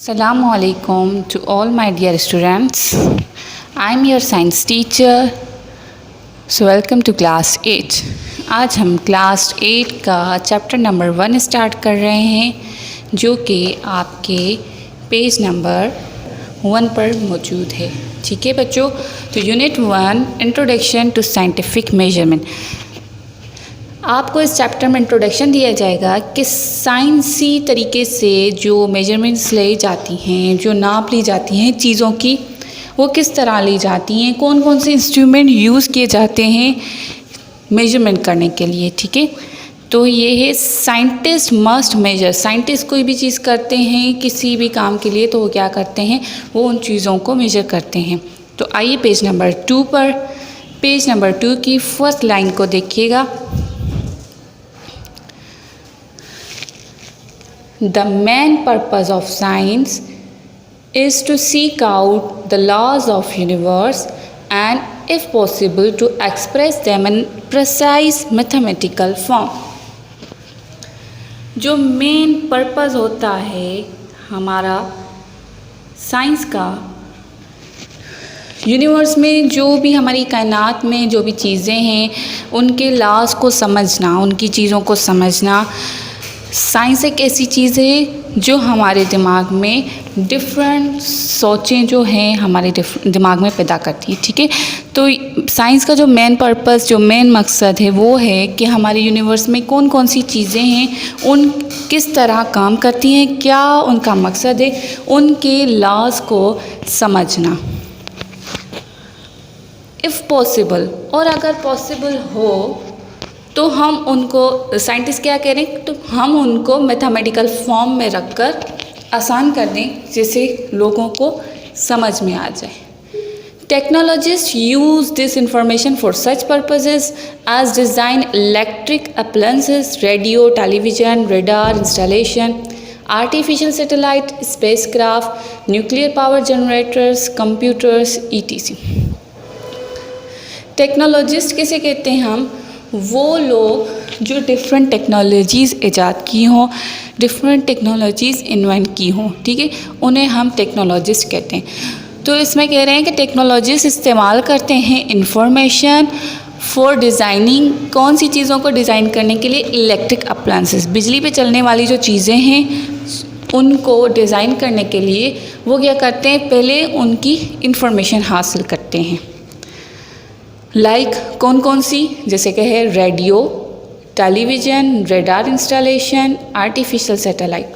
Assalamu alaikum to all my dear students. I am your science teacher. So welcome to class 8. आज हम class 8 का chapter number 1 start कर रहे हैं जो कि आपके पेज नंबर 1 पर मौजूद है। ठीक है बच्चों, तो unit 1 introduction to scientific measurement. आपको इस चैप्टर में इंट्रोडक्शन दिया जाएगा कि साइंसी तरीके से जो मेजरमेंट्स ली जाती हैं, जो नाप ली जाती हैं चीज़ों की, वो किस तरह ली जाती हैं, कौन कौन से इंस्ट्रूमेंट यूज़ किए जाते हैं मेजरमेंट करने के लिए। ठीक है, तो ये है साइंटिस्ट मस्ट मेजर। साइंटिस्ट कोई भी चीज़ करते हैं किसी भी काम के लिए तो वो क्या करते हैं, वो उन चीज़ों को मेजर करते हैं। तो आइए पेज नंबर 2 पर, पेज नंबर 2 की फर्स्ट लाइन को देखिएगा। The main purpose of science is to seek out the laws of universe and, if possible, to express them in precise mathematical form। जो मेन पर्पस होता है हमारा science का, universe में जो भी हमारी कायनात में जो भी चीज़ें हैं उनके लॉज को समझना, उनकी चीज़ों को समझना। साइंस एक ऐसी चीज़ है जो हमारे दिमाग में डिफरेंट सोचें जो हैं हमारे दिमाग में पैदा करती है। ठीक है, तो साइंस का जो मेन पर्पस, जो मेन मकसद है वो है कि हमारे यूनिवर्स में कौन कौन सी चीज़ें हैं, उन किस तरह काम करती हैं, क्या उनका मकसद है, उनके लॉज को समझना। इफ़ पॉसिबल, और अगर पॉसिबल हो तो हम उनको, साइंटिस्ट क्या कह रहे हैं, तो हम उनको मैथमेटिकल फॉर्म में रखकर आसान कर दें जिससे लोगों को समझ में आ जाए। Technologist use this information for such purposes as design electric appliances, radio, television, radar installation, artificial satellite, spacecraft, nuclear power generators, computers, ETC। Technologist किसे कहते हैं हम, वो लोग जो डिफरेंट टेक्नोलॉजीज़ ईजाद की हों, डिफरेंट टेक्नोलॉजीज़ इन्वेंट की हों, ठीक है, उन्हें हम टेक्नोलॉजिस्ट कहते हैं। तो इसमें कह रहे हैं कि टेक्नोलॉजिस्ट इस्तेमाल करते हैं इंफॉर्मेशन फॉर डिज़ाइनिंग, कौन सी चीज़ों को डिज़ाइन करने के लिए, इलेक्ट्रिक अप्लायंसेस, बिजली पे चलने वाली जो चीज़ें हैं उनको डिज़ाइन करने के लिए वो क्या करते हैं, पहले उनकी इंफॉर्मेशन हासिल करते हैं। लाइक कौन कौन सी, जैसे कि है radio, television, radar installation, artificial satellite.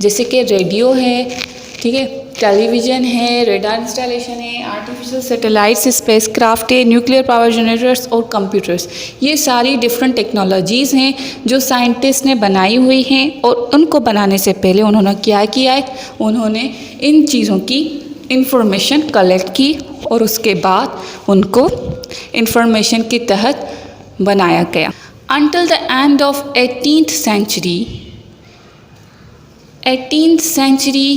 जैसे कि रेडियो है, ठीक है, टेलीविज़न है, रेडार इंस्टॉलेशन है, आर्टिफिशियल सैटेलाइट्स, स्पेसक्राफ्ट है, न्यूक्लियर पावर जनरेटर्स और कंप्यूटर्स। ये सारी डिफरेंट टेक्नोलॉजीज़ हैं जो साइंटिस्ट ने बनाई हुई हैं, और उनको बनाने से पहले उन्होंने क्या किया है, उन्होंने इन चीज़ों की इंफॉर्मेशन कलेक्ट की और उसके बाद उनको इंफॉर्मेशन के तहत बनाया गया। Until the end of 18th century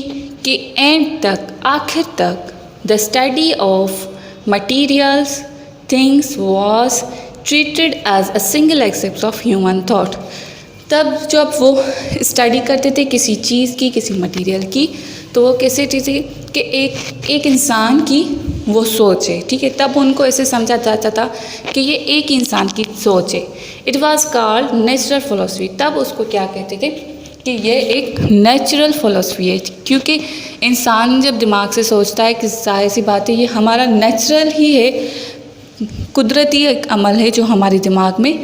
के एंड तक, आखिर तक, the study of materials, things was treated as a single aspect of human thought। तब जब वो स्टडी करते थे किसी चीज़ की, किसी मटेरियल की, तो वो कैसे चीज़ें कि एक इंसान की वो सोच है, ठीक है, तब उनको ऐसे समझा जाता था कि ये एक इंसान की सोच है। It was called natural philosophy. तब उसको क्या कहते थे कि ये एक नेचुरल फिलोसफी है, क्योंकि इंसान जब दिमाग से सोचता है कि जाहिर सी बात है ये हमारा नेचुरल ही है, कुदरती एक अमल है जो हमारे दिमाग में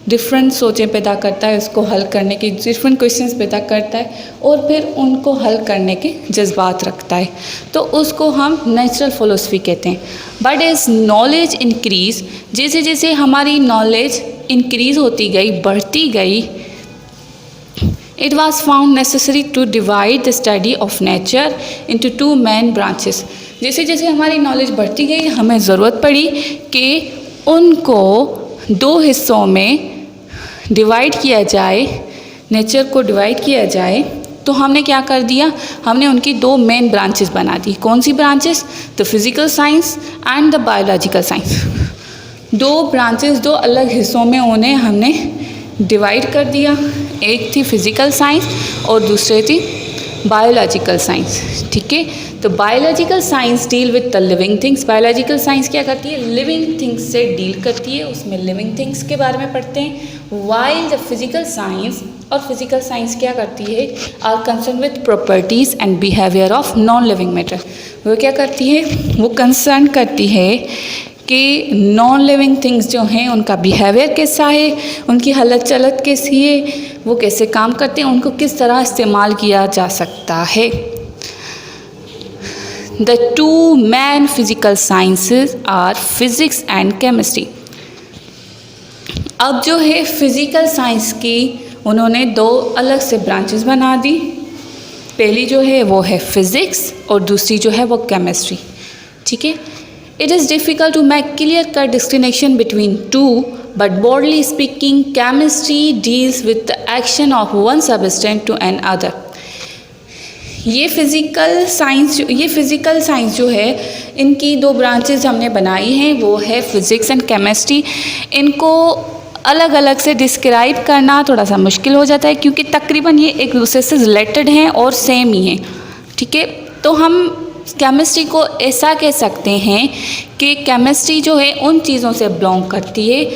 डिफरेंट सोचें पैदा करता है, उसको हल करने की डिफरेंट क्वेश्चंस पैदा करता है और फिर उनको हल करने के जज्बात रखता है, तो उसको हम नेचुरल फिलोसफी कहते हैं। बट एज नॉलेज इंक्रीज, जैसे जैसे हमारी नॉलेज इंक्रीज़ होती गई, बढ़ती गई, it was found necessary to divide the study of nature into 2 main branches. जैसे जैसे हमारी नॉलेज बढ़ती गई हमें ज़रूरत पड़ी कि उनको 2 हिस्सों में डिवाइड किया जाए, नेचर को डिवाइड किया जाए। तो हमने क्या कर दिया, हमने उनकी 2 मेन ब्रांचेस बना दी। कौन सी ब्रांचेस, the physical science and the biological science. 2 branches, 2 अलग हिस्सों में उन्हें हमने डिवाइड कर दिया। एक थी फिज़िकल साइंस और दूसरी थी बायोलॉजिकल साइंस। ठीक है, तो biological science deal with the living things. Biological science क्या करती है? लिविंग थिंग्स से डील करती है, उसमें लिविंग थिंग्स के बारे में पढ़ते हैं। वाइल द फिजिकल साइंस, और फिजिकल साइंस क्या करती है? Are concern with properties and behaviour of non living matter. वो क्या करती है? वो कंसर्न करती है कि नॉन लिविंग थिंग्स जो हैं उनका बिहेवियर कैसा है, उनकी हालत चलत कैसी है, वो कैसे काम करते हैं, उनको किस तरह इस्तेमाल किया जा सकता है। The two main physical sciences are physics and chemistry. अब जो है फिजिकल साइंस की उन्होंने दो अलग से ब्रांचेस बना दी। पहली जो है वो है फिजिक्स और दूसरी जो है वो केमिस्ट्री। ठीक है, It is difficult to make clear-cut distinction between two, but broadly speaking, chemistry deals with the action of one substance to another. ये फिज़िकल साइंस जो है, इनकी दो ब्रांचेस हमने बनाई हैं, वो है फिज़िक्स एंड केमिस्ट्री। इनको अलग अलग से डिस्क्राइब करना थोड़ा सा मुश्किल हो जाता है क्योंकि तकरीबन ये एक दूसरे से रिलेटेड हैं और सेम ही हैं। ठीक है, तो हम केमिस्ट्री को ऐसा कह सकते हैं कि केमिस्ट्री जो है उन चीज़ों से बिलोंग करती है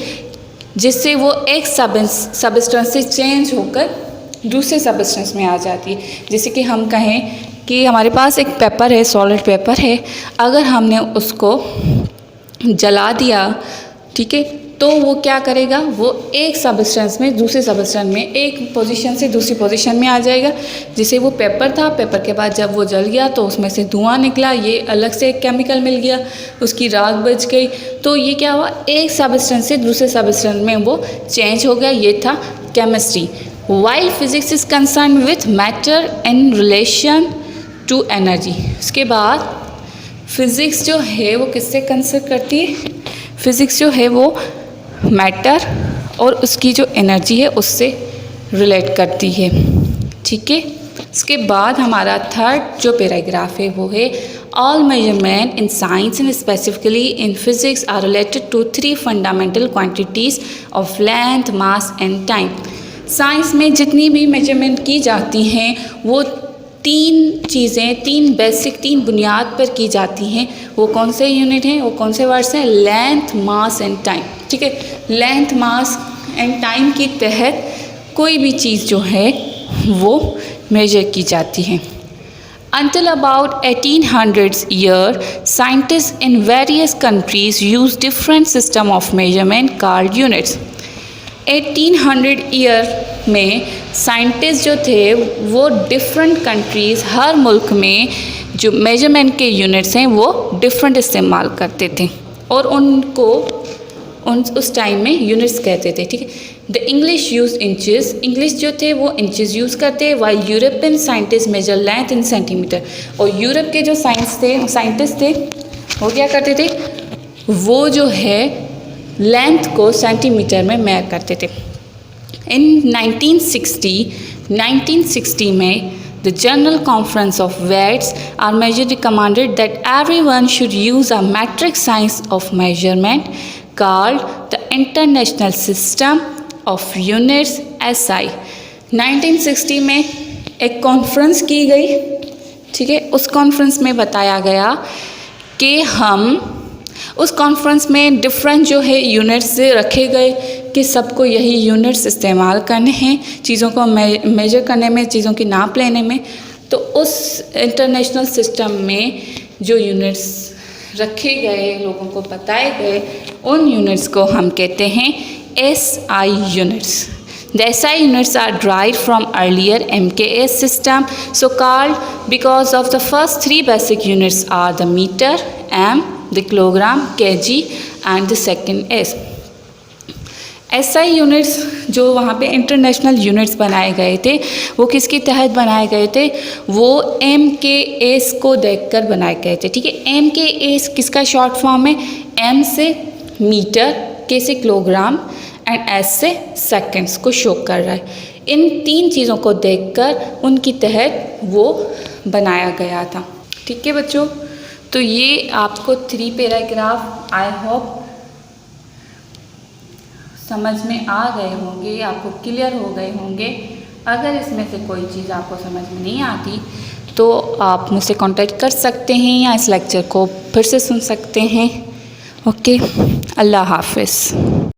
जिससे वो एक सबस्टेंस से चेंज होकर दूसरे सबस्टेंस में आ जाती है। जैसे कि हम कहें कि हमारे पास एक पेपर है, सॉलिड पेपर है, अगर हमने उसको जला दिया, ठीक है, तो वो क्या करेगा? वो एक सबस्टेंस में दूसरे सबस्टेंस में एक पोजीशन से दूसरी पोजीशन में आ जाएगा। जैसे वो पेपर था, पेपर के बाद जब वो जल गया तो उसमें से धुआं निकला, ये अलग से एक केमिकल मिल गया, उसकी राख बच गई, तो ये क्या हुआ? एक सबस्टेंस से दूसरे सबस्टेंस में वो चेंज हो गया। ये था chemistry. While physics is concern with matter in relation to energy. उसके बाद फिज़िक्स जो है वो किससे कंसर्न करती है? फिज़िक्स जो है वो मैटर और उसकी जो एनर्जी है उससे रिलेट करती है। ठीक है, इसके बाद हमारा थर्ड जो पैराग्राफ है वो है all measurement in science and specifically in physics are related to three fundamental quantities of length, mass and time. Science में जितनी भी मेजरमेंट की जाती हैं वो तीन चीज़ें, तीन बुनियाद पर की जाती हैं। वो कौन से यूनिट हैं, वो कौन से वर्ड्स हैं? Length, mass and time. ठीक है, लेंथ, मास एंड टाइम के तहत कोई भी चीज़ जो है वो मेजर की जाती है। Until about 1800s year, scientists in various countries used different system of measurement called units. 1800 year में साइंटिस्ट जो थे वो डिफरेंट कंट्रीज़, हर मुल्क में जो मेजरमेंट के यूनिट्स हैं वो डिफरेंट इस्तेमाल करते थे और उनको उस टाइम में यूनिट्स कहते थे। ठीक है, the English use inches, English जो थे वो इंचेस यूज़ करते, while European scientist major length in centimetre. और यूरोप के जो साइंटिस्ट थे वो क्या करते थे? वो जो है लेंथ को सेंटीमीटर में मेजर करते थे। इन 1960 में the general conference of weights are measure recommended that everyone should use a metric science of measurement called the international system of units SI। 1960 में एक कॉन्फ्रेंस की गई। ठीक है, उस कॉन्फ्रेंस में बताया गया कि उस कॉन्फ्रेंस में डिफरेंट जो है यूनिट्स रखे गए कि सबको यही यूनिट्स इस्तेमाल करने हैं चीज़ों को मेजर करने में, चीज़ों की नाप लेने में। तो उस इंटरनेशनल सिस्टम में जो यूनिट्स रखे गए, लोगों को बताए गए, उन यूनिट्स को हम कहते हैं SI units. The SI units are derived from earlier MKS system, so called because of the first three basic units are the meter, M, the kilogram, kg and the second S. SI units जो वहाँ पे international units बनाए गए थे वो किसके तहत बनाए गए थे? वो MKS को देखकर बनाए गए थे। ठीक है, MKS किसका शॉर्ट फॉर्म है? M से मीटर, K से किलोग्राम एंड S से सेकंड्स को शो कर रहा है। इन तीन चीज़ों को देखकर उनकी तहत वो बनाया गया था। ठीक है बच्चों, तो ये आपको 3 पैराग्राफ आई होप समझ में आ गए होंगे, आपको क्लियर हो गए होंगे। अगर इसमें से कोई चीज़ आपको समझ में नहीं आती तो आप मुझसे कांटेक्ट कर सकते हैं या इस लेक्चर को फिर से सुन सकते हैं। ओके, अल्लाह हाफ़िज़।